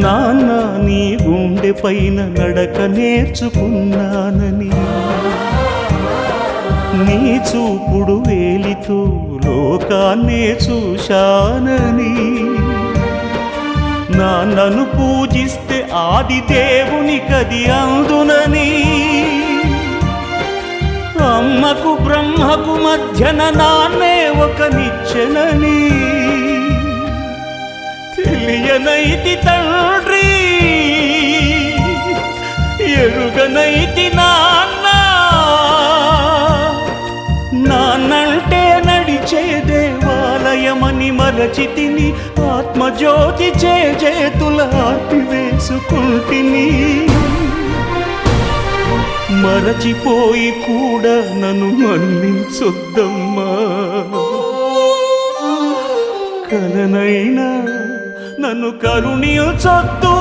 నాన్న నీ గుండె పైన నడక నేర్చుకున్నానని, నీ చూపుడు వేలితో లోకాన్నే చూశానని, నాన్నను పూజిస్తే ఆది దేవుని కది అందునని, అమ్మకు బ్రహ్మకు మధ్యన నాన్నే ఒక నిచ్చెనని తెలియనైతి తండ్రి, ఎరుగనైతి నాన్న. నాన్నంటే నడిచే దేవాలయమని మరచితిని, ఆత్మజ్యోతి చేతుల ఆపివేసుకుంటిని. మరచిపోయి కూడా నన్ను మన్నించొద్దమ్మా, కలనైనా నన్ను కరుణించొద్దు.